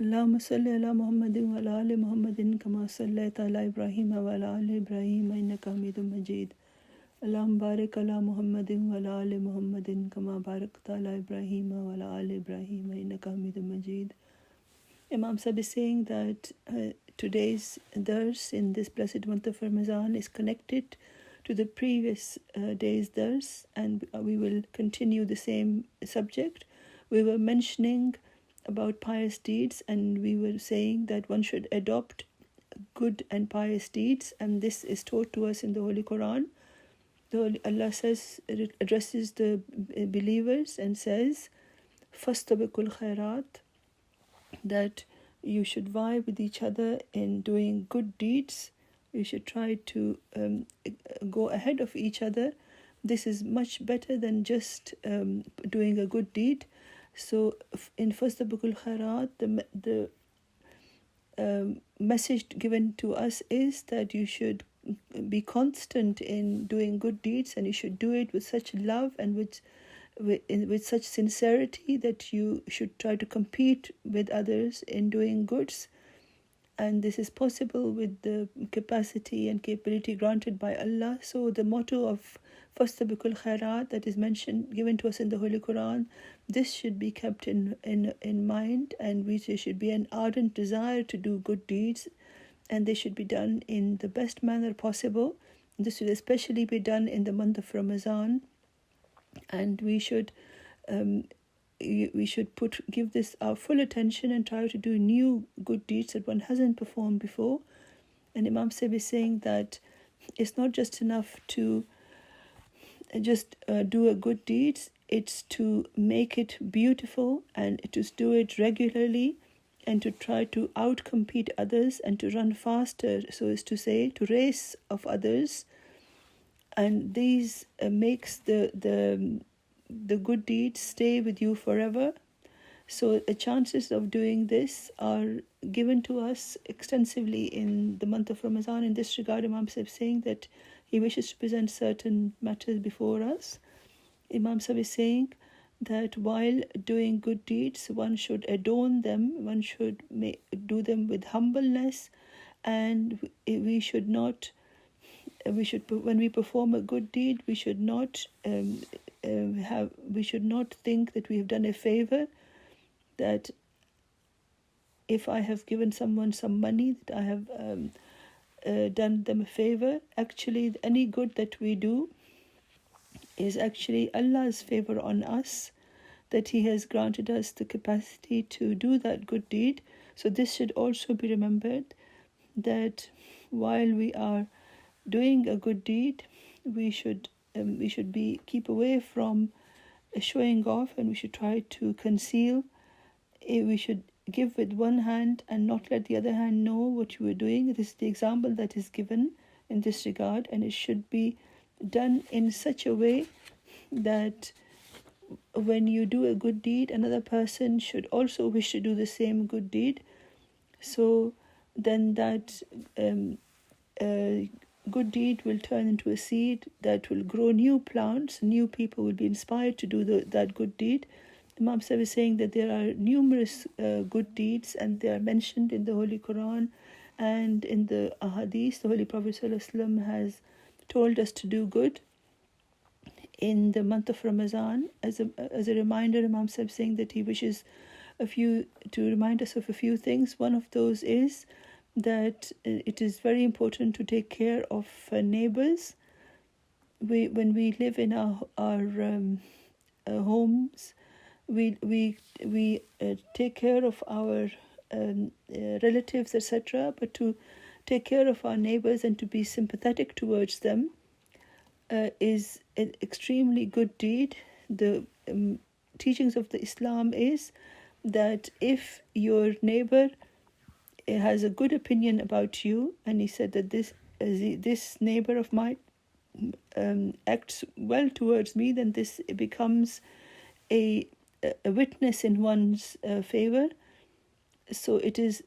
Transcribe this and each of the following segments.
اللهم صل على محمد وعلى آل محمد كما صليت على إبراهيم وعلى آل إبراهيم إنك حميد مجيد. اللهم بارك على محمد وعلى آل محمد كما باركت على إبراهيم وعلى آل إبراهيم إنك حميد مجيد. Imam Sahib is saying that today's dars in this blessed month of Ramadan is connected to the previous day's dars, and we will continue the same subject. We were mentioning about pious deeds, and we were saying that one should adopt good and pious deeds, and this is taught to us in the Holy Quran. Allah says, it addresses the believers and says, "Fastabikul khairat," that you should vie with each other in doing good deeds. You should try to go ahead of each other. This is much better than just doing a good deed. So in Fastabikul khairat, the message given to us is that you should be constant in doing good deeds, and you should do it with such love and with such sincerity that you should try to compete with others in doing goods. And this is possible with the capacity and capability granted by Allah. So the motto of Fastabikul khairat that is mentioned, given to us in the Holy Quran, this should be kept in mind, and there should be an ardent desire to do good deeds, and they should be done in the best manner possible. This should especially be done in the month of Ramadan, and we should give this our full attention and try to do new good deeds that one hasn't performed before. And Imam Sahib is saying that it's not just enough to just do a good deed, it's to make it beautiful and to do it regularly, and to try to outcompete others and to run faster, so as to say, to race of others. And these makes the good deeds stay with you forever. So the chances of doing this are given to us extensively in the month of Ramadan. In this regard, Imam Sahib saying that he wishes to present certain matters before us. Imam Sahib is saying that while doing good deeds, one should adorn them, one should do them with humbleness, and we should not, when we perform a good deed, we should not think that we have done a favor, that if I have given someone some money, that I have done them a favor. Actually, any good that we do is actually Allah's favor on us, that He has granted us the capacity to do that good deed. So this should also be remembered, that while we are doing a good deed, we should keep away from showing off, and we should try to conceal. We should give with one hand and not let the other hand know what you are doing. This is the example that is given in this regard, and it should be done in such a way that when you do a good deed, another person should also wish to do the same good deed. So then that good deed will turn into a seed that will grow new plants. New people will be inspired to do that good deed. Imam Sahib is saying that there are numerous good deeds, and they are mentioned in the Holy Quran and in the Hadith. The Holy Prophet ﷺ has told us to do good in the month of Ramadan. As a reminder, Imam Sahib saying that he wishes to remind us of a few things. One of those is that it is very important to take care of neighbors. When we live in our homes, we take care of our relatives, etc. But to take care of our neighbors and to be sympathetic towards them is an extremely good deed. The teachings of the Islam is that if your neighbor has a good opinion about you, and he said that this neighbor of mine acts well towards me, then this becomes a witness in one's favor. So it is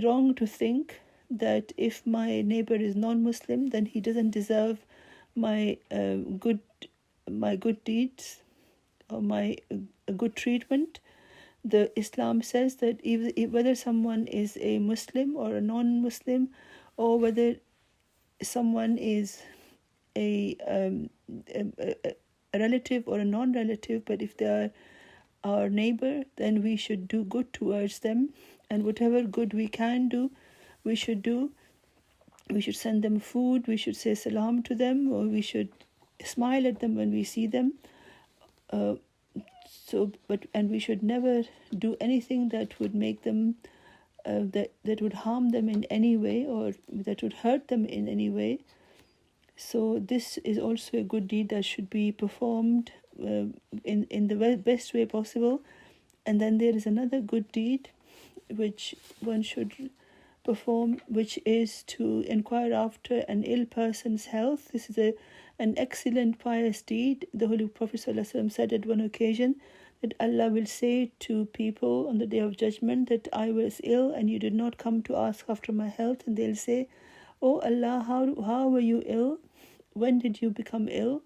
wrong to think that if my neighbor is non-Muslim, then he doesn't deserve my good deeds or my good treatment. The Islam says that whether someone is a Muslim or a non-Muslim, or whether someone is a, a relative or a non-relative, but if they are our neighbor, then we should do good towards them, and whatever good we can do, we should do. We should send them food, we should say salam to them, or we should smile at them when we see them. And we should never do anything that would make them, that would harm them in any way, or that would hurt them in any way. So this is also a good deed that should be performed in the best way possible. And then there is another good deed which one should perform, which is to inquire after an ill person's health. This is an excellent pious deed. The Holy Prophet ﷺ said at one occasion that Allah will say to people on the Day of Judgment that I was ill and you did not come to ask after my health, and they'll say, "Oh Allah, how were you ill? When did you become ill?"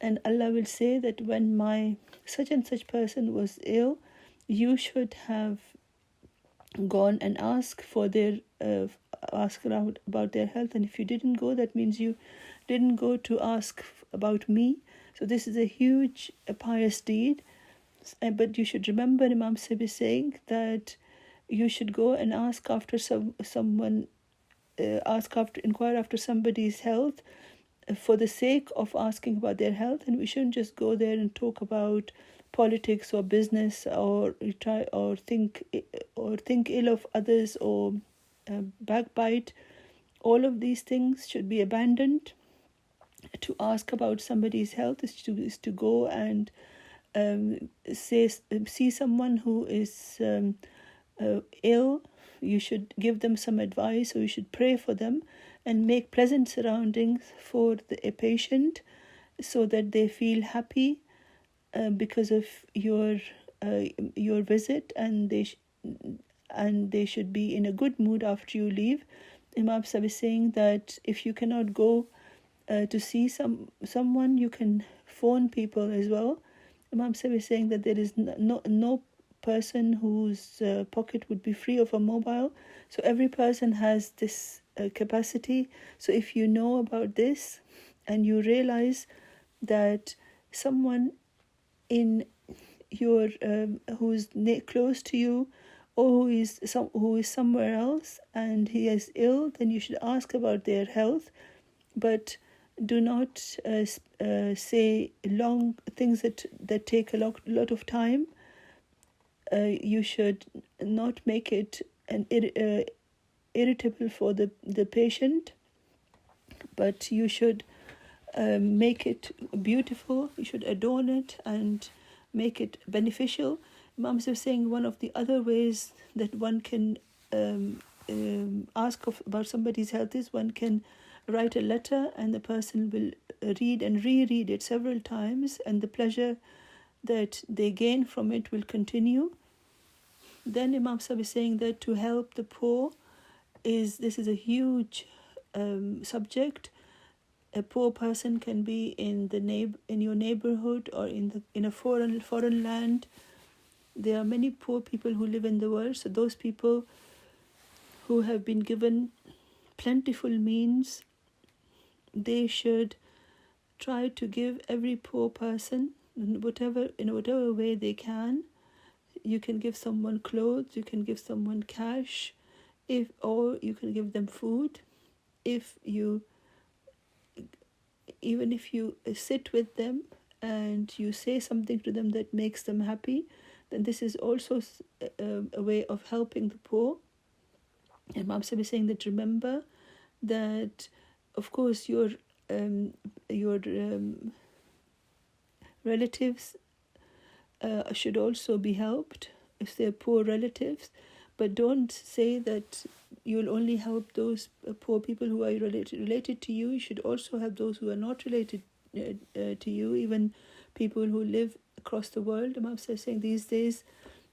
And Allah will say that when my such and such person was ill, you should have gone and asked for their ask around about their health, and if you didn't go, that means you didn't go to ask about me. So this is a huge pious deed. But you should remember Imam Sahib is saying that you should go and ask after someone, inquire after somebody's health for the sake of asking about their health, and we shouldn't just go there and talk about politics or business, or think ill of others, or backbite. All of these things should be abandoned. To ask about somebody's health is to go and see someone who is ill. You should give them some advice, or you should pray for them and make pleasant surroundings for a patient, so that they feel happy because of your visit, and they should be in a good mood after you leave. Imam Sahib is saying that if you cannot go to see someone, you can phone people as well. Imam Sahib is saying that there is no person whose pocket would be free of a mobile. So every person has this capacity. So if you know about this and you realize that someone in your who's close to you, or who is somewhere else and he is ill, then you should ask about their health, but do not say long things that take a lot of time. You should not make it irritable for the patient, but you should make it beautiful. You should adorn it and make it beneficial. Imam is saying one of the other ways that one can ask about somebody's health is one can write a letter, and the person will read and reread it several times, and the pleasure that they gain from it will continue. Then Imam Sahib is saying that to help the poor is a huge subject. A poor person can be in your neighborhood, or in a foreign land. There are many poor people who live in the world. So those people who have been given plentiful means, they should try to give every poor person in whatever way they can. You can give someone clothes, you can give someone cash, or you can give them food. Even if you sit with them and you say something to them that makes them happy, then this is also a way of helping the poor. And Imam Sahib is saying that remember that, of course, your relatives should also be helped if they're poor relatives, but don't say that you'll only help those poor people who are related to you. You should also help those who are not related to you, even people who live across the world. Imam is saying these days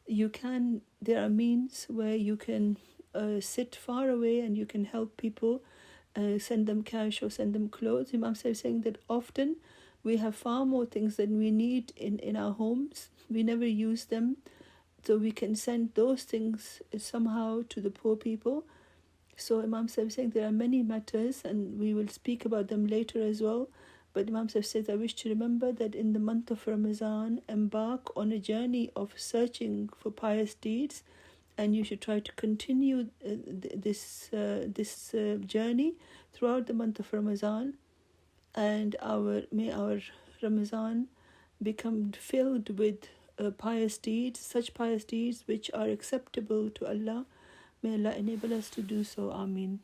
there are means where you can sit far away and you can help people, send them cash or send them clothes. Imam is saying that often we have far more things than we need in our homes. We never use them. so we can send those things somehow to the poor people. So Imam Sahib is saying there are many matters, and we will speak about them later as well. But Imam Sahib says, I wish to remember that in the month of Ramadan, embark on a journey of searching for pious deeds, and you should try to continue this journey throughout the month of Ramadan. And may our Ramadan become filled with pious deeds, such pious deeds which are acceptable to Allah. May Allah enable us to do so. Ameen.